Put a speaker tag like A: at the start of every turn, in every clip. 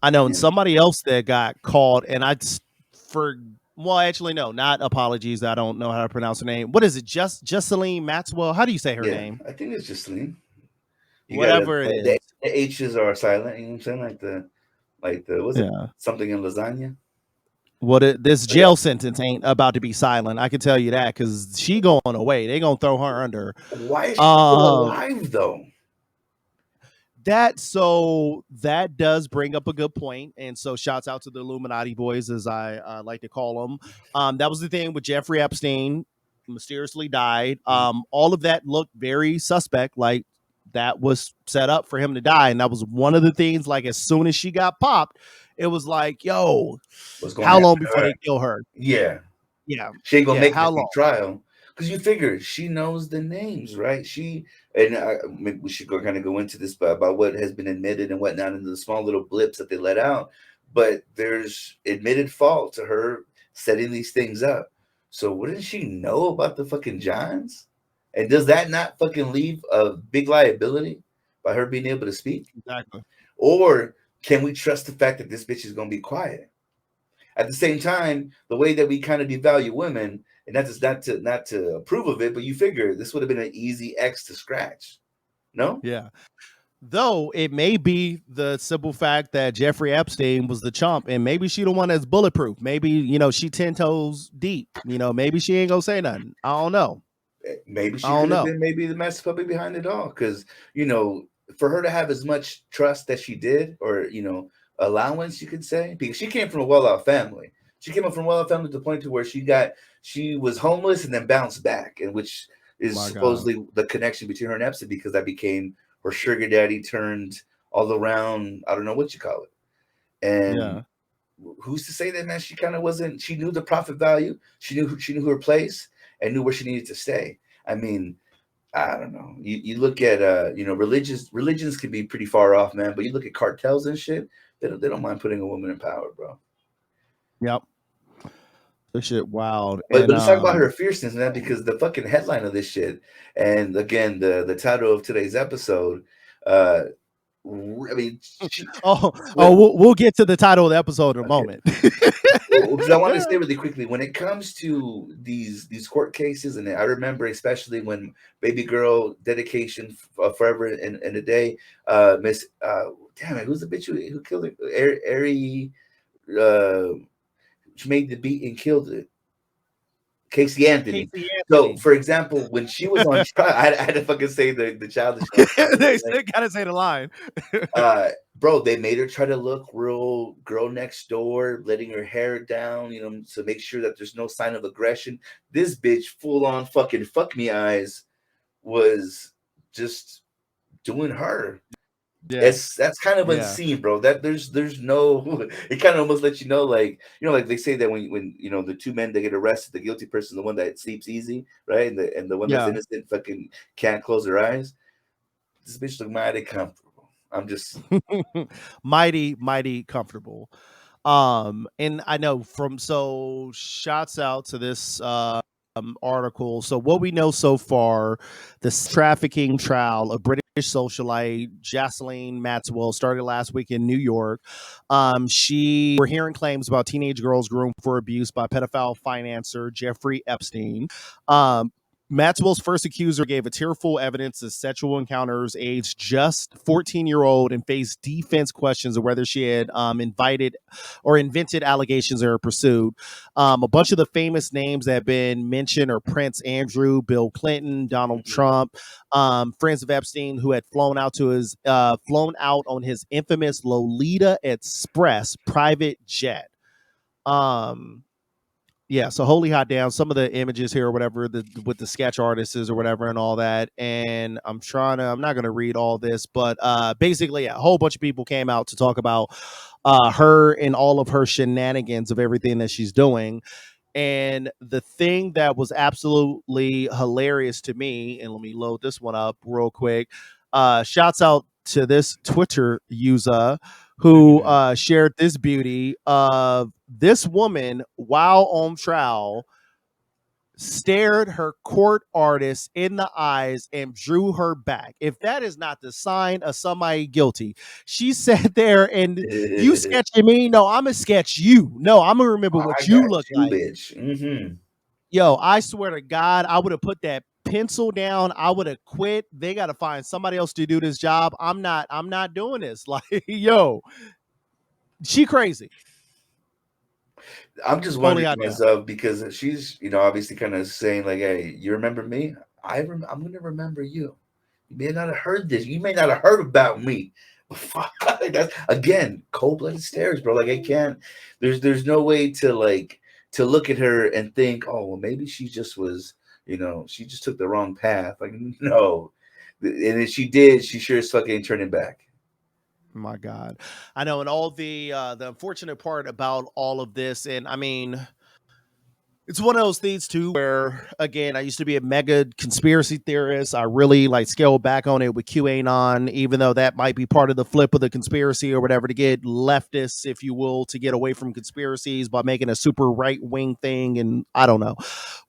A: I know, and
B: Yeah,
A: somebody else that got called, and for well, actually, no, not apologies. I don't know how to pronounce her name. What is it? Ghislaine Maxwell. How do you say her
B: yeah.
A: name?
B: I think it's just lean. You gotta
A: Whatever it
B: the,
A: is.
B: the H's are silent. You know what I'm saying? Like the was it
A: Yeah.
B: something in lasagna?
A: This
B: But yeah,
A: jail sentence ain't about to be silent. I can tell you that because she going away. They gonna throw her under.
B: why is she still
A: Um,
B: alive though?
A: that does bring up a good point, and so shouts out to the Illuminati boys, as I like to call them. That was the thing with Jeffrey Epstein, mysteriously died. All of that looked very suspect, like that was set up for him to die, and that was one of the things. Like as soon as she got popped, it was like, yo,
B: What's going to
A: how
B: happen
A: long
B: to
A: before
B: her?
A: they kill her?
B: Yeah,
A: Yeah,
B: she ain't gonna
A: yeah,
B: make it
A: how
B: to the
A: long?
B: trial because you figure she knows the names, right? And maybe we should go kind of go into this about what has been admitted and whatnot and the small little blips that they let out. But there's admitted fault to her setting these things up. So wouldn't she know about the fucking Johns? And does that not fucking leave a big liability by her being able to speak?
A: Exactly.
B: Or can we trust the fact that this bitch is gonna be quiet? At the same time, the way that we kind of devalue women, and that's not to approve of it, but you figure this would have been an easy X to scratch. No?
A: Yeah. Though it may be the simple fact that Jeffrey Epstein was the chump, and maybe she the one that's bulletproof. Maybe she 10 toes deep. Maybe she ain't gonna say nothing. I don't know.
B: Maybe
A: I
B: she
A: don't
B: could have
A: know.
B: been maybe the master puppet behind it all. Because, you know, for her to have as much trust that she did, or, allowance, you could say, because she came from a well off family. She came up from a well off family to the point to where she was homeless and then bounced back, and which is
A: My God.
B: supposedly the connection between her and Epstein because that became her sugar daddy turned all around, I don't know what you call it. And
A: Yeah.
B: who's to say that, man? She kind of wasn't. She knew the profit value. She knew her place and knew where she needed to stay. I mean, I don't know. You look at religions can be pretty far off, man. But you look at cartels and shit. They don't mind putting a woman in power, bro.
A: Yep. This shit wild.
B: But
A: And
B: let's talk about her fierceness, man, because the fucking headline of this shit, and again the title of today's episode, uh, I mean,
A: oh,
B: when
A: we'll get to the title of the episode in a
B: okay,
A: moment.
B: well, because I want to say really quickly when it comes to these court cases, and I remember especially when baby girl dedication forever in a day, Miss damn it, who's the bitch who killed it? Ari, uh, she made the beat and killed it. Casey Anthony.
A: Casey
B: So,
A: Anthony.
B: for example, when she was on trial, I had to fucking say the childish name.
A: They still gotta say the line.
B: uh Bro, they made her try to look real girl next door, letting her hair down, to make sure that there's no sign of aggression. This bitch full on fucking fuck me eyes was just doing her.
A: Yeah.
B: That's kind of
A: Yeah.
B: unseen, bro. That there's no it kind of almost lets you know, like, like they say that when the two men that get arrested, the guilty person, the one that sleeps easy, right? And the one that's
A: Yeah.
B: innocent fucking can't close their eyes. This bitch look mighty comfortable. I'm just
A: Mighty, mighty comfortable. And I know from so shouts out to this article. So what we know so far, the trafficking trial of British socialite Ghislaine Maxwell started last week in New York. She We're hearing claims about teenage girls groomed for abuse by pedophile financer Jeffrey Epstein. Um, Maxwell's first accuser gave a tearful evidence of sexual encounters aged just 14-year-old and faced defense questions of whether she had invited or invented allegations in her pursuit. A bunch of the famous names that have been mentioned are Prince Andrew, Bill Clinton, Donald Trump, friends of Epstein who had flown out on his infamous Lolita Express private jet. Um, yeah, so holy hot damn, some of the images here or whatever, with the sketch artists or whatever and all that. And I'm not gonna read all this, but basically a whole bunch of people came out to talk about her and all of her shenanigans of everything that she's doing. And the thing that was absolutely hilarious to me, and let me load this one up real quick. Shouts out to this Twitter user who
B: Mhm.
A: shared this beauty of this woman while on trial stared her court artist in the eyes and drew her back. If that is not the sign of somebody guilty, she sat there and you sketching me? No, I'm gonna sketch you. No, I'm gonna remember
B: I
A: what you
B: got
A: look
B: you,
A: like.
B: bitch. Mm-hmm.
A: Yo, I swear to God, I would have put that pencil down. I would have quit. They got to find somebody else to do this job. I'm not doing this. Like, yo, she crazy.
B: I'm just
A: Only
B: wondering
A: I
B: to
A: know.
B: myself because she's, obviously kind of saying like, "Hey, you remember me? I'm gonna remember you. You may not have heard this. You may not have heard about me." Fuck, that's again cold-blooded stares, bro. Like I can't. There's no way to to look at her and think, oh well, maybe she just was, she just took the wrong path. Like no, and if she did, she sure as fuck ain't turning back.
A: My God, I know. And all the unfortunate part about all of this, and I mean, it's one of those things too where again I used to be a mega conspiracy theorist. I really like scaled back on it with QAnon, even though that might be part of the flip of the conspiracy or whatever, to get leftists, if you will, to get away from conspiracies by making a super right wing thing. And I don't know.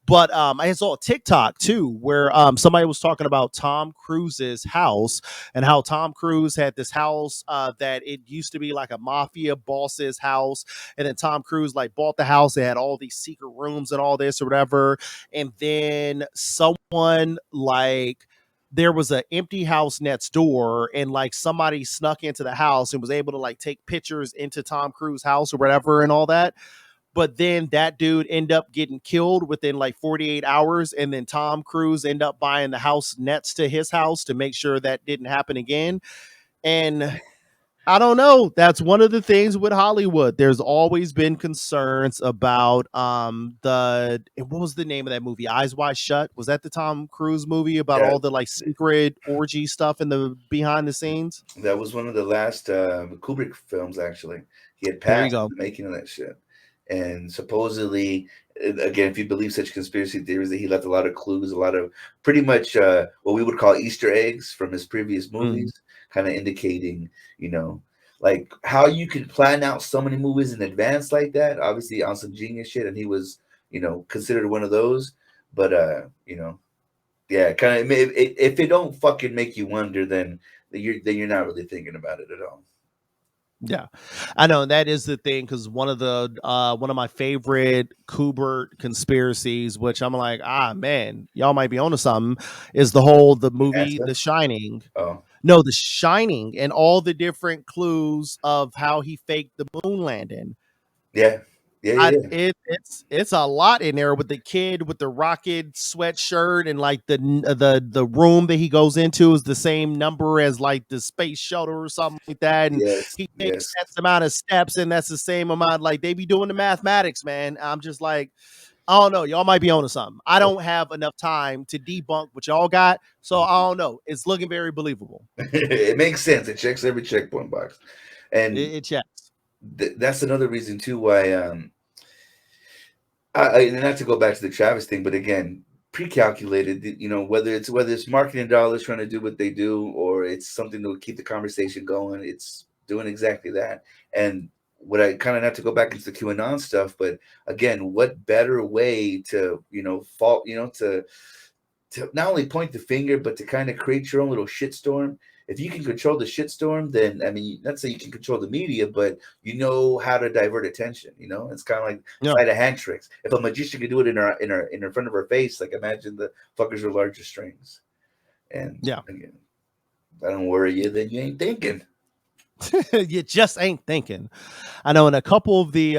A: But I saw a TikTok too where somebody was talking about Tom Cruise's house and how Tom Cruise had this house that it used to be like a mafia boss's house, and then Tom Cruise like bought the house. It had all these secret rooms and all this or whatever, and then someone like there was an empty house next door and like somebody snuck into the house and was able to like take pictures into Tom Cruise house or whatever and all that, but then that dude end up getting killed within like 48 hours, and then Tom Cruise end up buying the house next to his house to make sure that didn't happen again. And I don't know, that's one of the things with Hollywood. There's always been concerns about the what was the name of that movie, Eyes Wide Shut? Was that the Tom Cruise movie about
B: Yeah,
A: all the like secret orgy stuff in the behind the scenes?
B: that was one of the last Kubrick films. Actually, he had
A: There you
B: passed
A: go.
B: the making of that shit, and supposedly, again, if you believe such conspiracy theories, that he left a lot of clues, a lot of pretty much what we would call Easter eggs from his previous
A: Mm,
B: movies, kind of indicating, you know, like how you could plan out so many movies in advance like that. Obviously, on some genius shit, and he was, considered one of those. But yeah, kind of. If it don't fucking make you wonder, then you're not really thinking about it at all.
A: yeah, I know, and that is the thing because one of my favorite Kubert conspiracies, which I'm like, ah man, y'all might be onto something, is the movie
B: NASA.
A: The Shining.
B: Oh
A: No, The Shining, and all the different clues of how he faked the moon landing.
B: yeah, yeah, yeah, yeah.
A: It's a lot in there with the kid with the rocket sweatshirt, and like the room that he goes into is the same number as like the space shuttle or something like that, and
B: Yes,
A: he takes
B: yes.
A: X amount of steps, and that's the same amount. Like they be doing the mathematics, man. I'm just like, I don't know, y'all might be onto something. I don't have enough time to debunk what y'all got, so I don't know. It's looking very believable.
B: It makes sense. It checks every checkpoint box, and
A: It checks.
B: that's another reason too why and not to go back to the Travis thing, but again, pre-calculated. Whether it's marketing dollars trying to do what they do, or it's something to keep the conversation going. It's doing exactly that. And what I kind of not to go back into the QAnon stuff, but again, what better way to fault to not only point the finger, but to kind of create your own little shitstorm. If you can control the shitstorm, then I mean, not say you can control the media, but you know how to divert attention. It's kind of like
A: Yeah,
B: sleight of hand tricks. If a magician could do it in front of her face, like imagine the fuckers are larger strings. And
A: yeah.
B: again, if I don't worry you, then you ain't thinking.
A: You just ain't thinking. I know, and a couple of the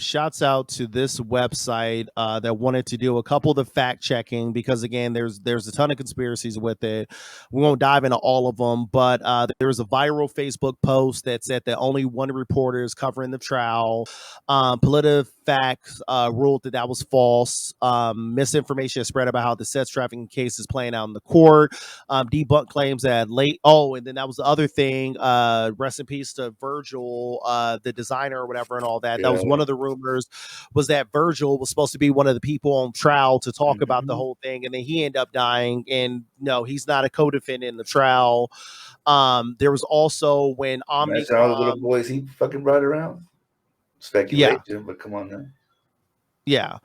A: shouts out to this website that wanted to do a couple of the fact checking, because again, there's a ton of conspiracies with it. We won't dive into all of them, but there was a viral Facebook post that said that only one reporter is covering the trial. PolitiFact ruled that that was false. Misinformation is spread about how the sex trafficking case is playing out in the court. Debunked claims that late. Oh, and then that was the other thing. Rest in peace to Virgil, the designer or whatever, and all that. That was one
B: Yeah.
A: of the rumors. Was that Virgil was supposed to be one of the people on trial to talk about the
B: Mhm.
A: whole thing, and then he ended up dying. And no, he's not a co-defendant in the trial. There was also when
B: Imagine all the
A: Omnicom.
B: little boys he fucking brought around.
A: Yeah,
B: Speculation, but come on now.
A: yeah.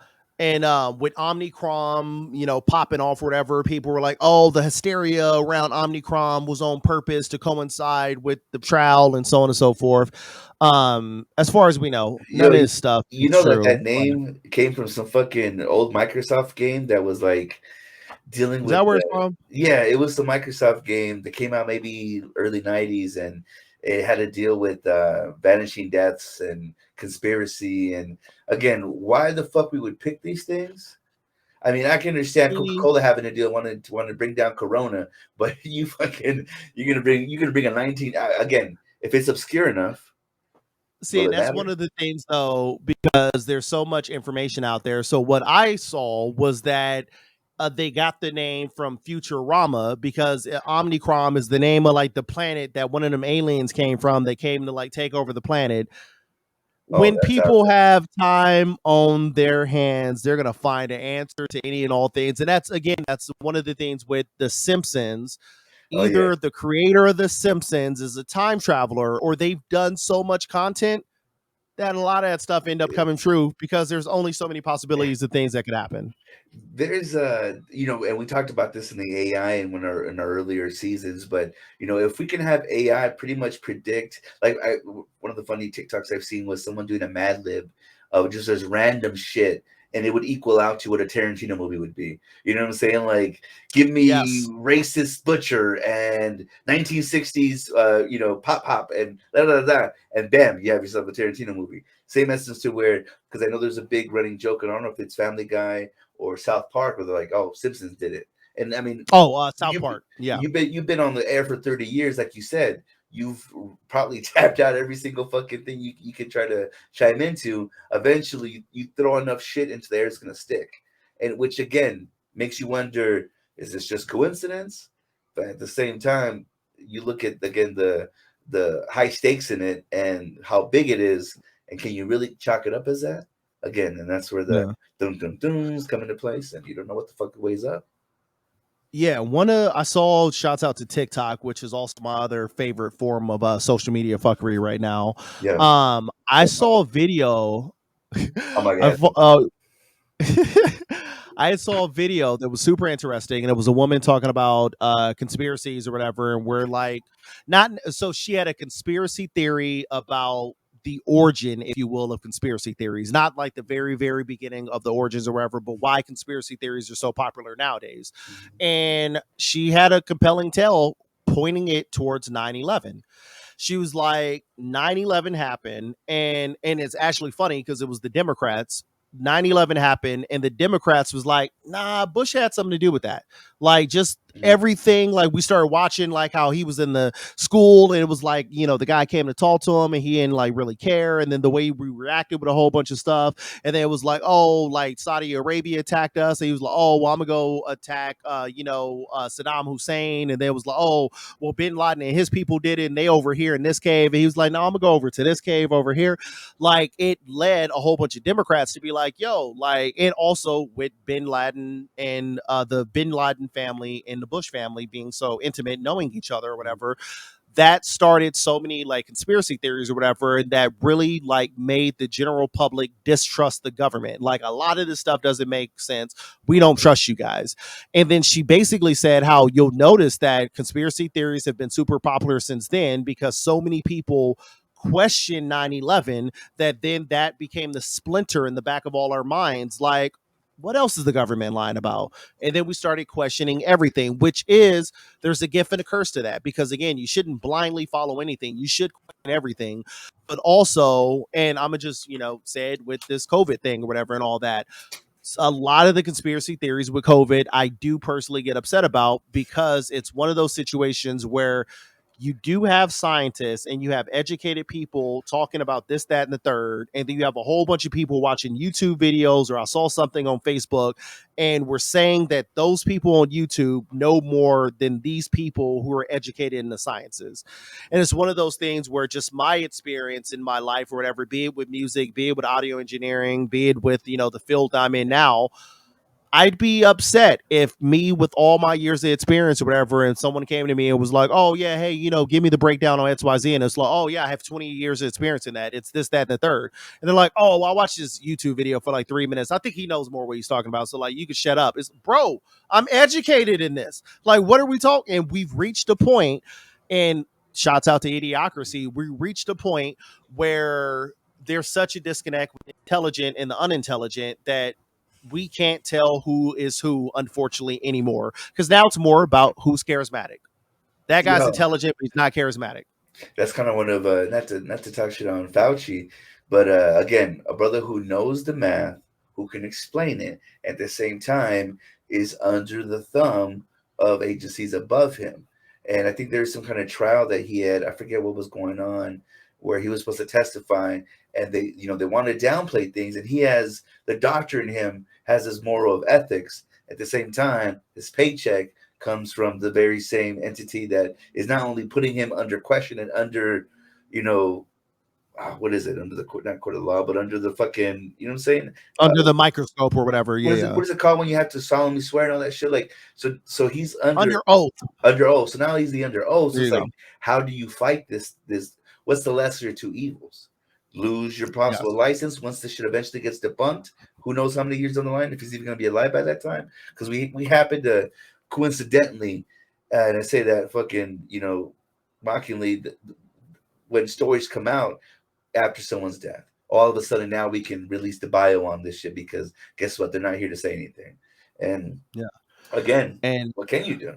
A: And with Omnicrom, popping off or whatever, people were like, "Oh, the hysteria around Omnicrom was on purpose to coincide with the trial and so on and so forth." As far as we know, none
B: Yo,
A: of this stuff
B: you
A: is
B: know that
A: true.
B: that
A: But
B: name came from some fucking old Microsoft game that was like dealing
A: is
B: with
A: that where it's from?
B: yeah, it was the Microsoft game that came out maybe early 90s, and it had to deal with vanishing deaths and conspiracy. And again, why the fuck we would pick these things? I mean, I can understand Coca-Cola having a deal wanting to bring down Corona, but you're gonna bring a 19 again, if it's obscure enough,
A: See,
B: will
A: and
B: it
A: that's one
B: matter?
A: of the things though, because there's so much information out there. So what I saw was that they got the name from Futurama because Omnicrom is the name of like the planet that one of them aliens came from. They came to like take over the planet.
B: Oh,
A: When
B: that's out
A: people
B: there.
A: have time on their hands, they're gonna find an answer to any and all things. And that's one of the things with The Simpsons.
B: Oh yeah.
A: Either the creator of The Simpsons is a time traveler, or they've done so much content that a lot of that stuff end up coming true because there's only so many possibilities of things that could happen.
B: There's and we talked about this in the AI and when our in our earlier seasons, but if we can have AI pretty much predict, like one of the funny TikToks I've seen was someone doing a Mad Lib of just as random shit, and it would equal out to what a Tarantino movie would be. You know what I'm saying? Like, give me
A: Yes.
B: racist butcher and 1960s, pop pop and da da da, and bam, you have yourself a Tarantino movie. Same essence to where, because I know there's a big running joke, and I don't know if it's Family Guy or South Park, where they're like, "Oh, Simpsons did it," and I mean,
A: Oh, South
B: you
A: Park. Yeah.
B: you've been on the air for 30 years, like you said. You've probably tapped out every single fucking thing you can try to chime into. Eventually, you throw enough shit into the air, it's gonna stick, and which again makes you wonder: is this just coincidence? But at the same time, you look at again the high stakes in it and how big it is, and can you really chalk it up as that? Again, and that's where the
A: Yeah.
B: dum dum dums come into place, and you don't know what the fuck weighs up.
A: Yeah. I saw shouts out to TikTok, which is also my other favorite form of social media fuckery right now.
B: Yeah.
A: I saw a video.
B: Oh my
A: I,
B: god.
A: I saw a video that was super interesting, and it was a woman talking about conspiracies or whatever, and we're like, not so she had a conspiracy theory about the origin, if you will, of conspiracy theories, not like the very, very beginning of the origins or whatever, but why conspiracy theories are so popular nowadays. And she had a compelling tale pointing it towards 9/11. She was like, 9/11 happened, and it's actually funny because it was the Democrats. 9/11 happened, and the Democrats was like, nah, Bush had something to do with that. Like, just
B: Mhm.
A: everything. Like, we started watching like how he was in the school, and it was like, the guy came to talk to him and he didn't like really care. And then the way we reacted with a whole bunch of stuff. And then it was like, oh, like Saudi Arabia attacked us. And he was like, oh, well, I'm gonna go attack Saddam Hussein. And then it was like, oh, well, Bin Laden and his people did it, and they over here in this cave. And he was like, no, I'm gonna go over to this cave over here. Like, it led a whole bunch of Democrats to be like, yo, like, and also with Bin Laden and the Bin Laden family and the Bush family being so intimate, knowing each other or whatever, that started so many like conspiracy theories or whatever, and that really like made the general public distrust the government. Like, a lot of this stuff doesn't make sense. We don't trust you guys. And then she basically said how you'll notice that conspiracy theories have been super popular since then because so many people question 9/11 that then that became the splinter in the back of all our minds. Like, what else is the government lying about? And then we started questioning everything, which is, there's a gift and a curse to that, because again, you shouldn't blindly follow anything. You should question everything. But also, and I'm gonna just say it with this COVID thing or whatever and all that, a lot of the conspiracy theories with COVID, I do personally get upset about, because it's one of those situations where you do have scientists and you have educated people talking about this, that, and the third. And then you have a whole bunch of people watching YouTube videos, or I saw something on Facebook, and we're saying that those people on YouTube know more than these people who are educated in the sciences. And it's one of those things where just my experience in my life or whatever, be it with music, be it with audio engineering, be it with, the field I'm in now, I'd be upset if me with all my years of experience or whatever, and someone came to me and was like, "Oh yeah, hey, give me the breakdown on XYZ," and it's like, "Oh yeah, I have 20 years of experience in that. It's this, that, and the third." And they're like, "Oh, well, I watched this YouTube video for like 3 minutes. I think he knows more what he's talking about. So like, you can shut up." It's bro, I'm educated in this. Like, what are we talking? And we've reached a point, and shouts out to Idiocracy. We reached a point where there's such a disconnect with the intelligent and the unintelligent that we can't tell who is who, unfortunately, anymore. Because now it's more about who's charismatic. That guy's
B: Yo,
A: intelligent, but he's not charismatic.
B: that's kind of one of not to talk shit on Fauci, but again, a brother who knows the math, who can explain it, at the same time is under the thumb of agencies above him. And I think there's some kind of trial that he had. I forget what was going on, where he was supposed to testify, and they want to downplay things, and he has the doctor in him has his moral of ethics. At the same time, his paycheck comes from the very same entity that is not only putting him under question and under, you know, what is it, under the court, not court of law, but under the fucking, you know what I'm saying?
A: Under the microscope or whatever.
B: What
A: Yeah,
B: is it?
A: yeah.
B: What is it called when you have to solemnly swear and all that shit? Like, so he's
A: Under oath.
B: under oath. So now he's the under oath. So
A: There
B: it's
A: you go.
B: like, how do you fight this? What's the lesser of two evils? Lose your
A: Yes.
B: possible license once this shit eventually gets debunked. Who knows how many years down the line if he's even going to be alive by that time? Because we happen to coincidentally, and I say that fucking mockingly, when stories come out after someone's death, all of a sudden now we can release the bio on this shit because guess what? They're not here to say anything. And
A: Yeah.
B: again,
A: And
B: what can you do?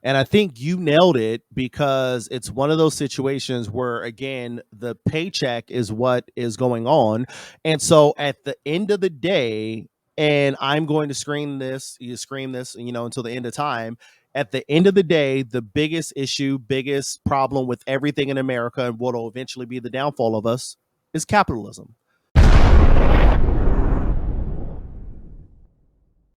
A: And I think you nailed it, because it's one of those situations where, again, the paycheck is what is going on. And so at the end of the day, and I'm going to scream this, you scream this, until the end of time. At the end of the day, the biggest issue, biggest problem with everything in America and what will eventually be the downfall of us is capitalism.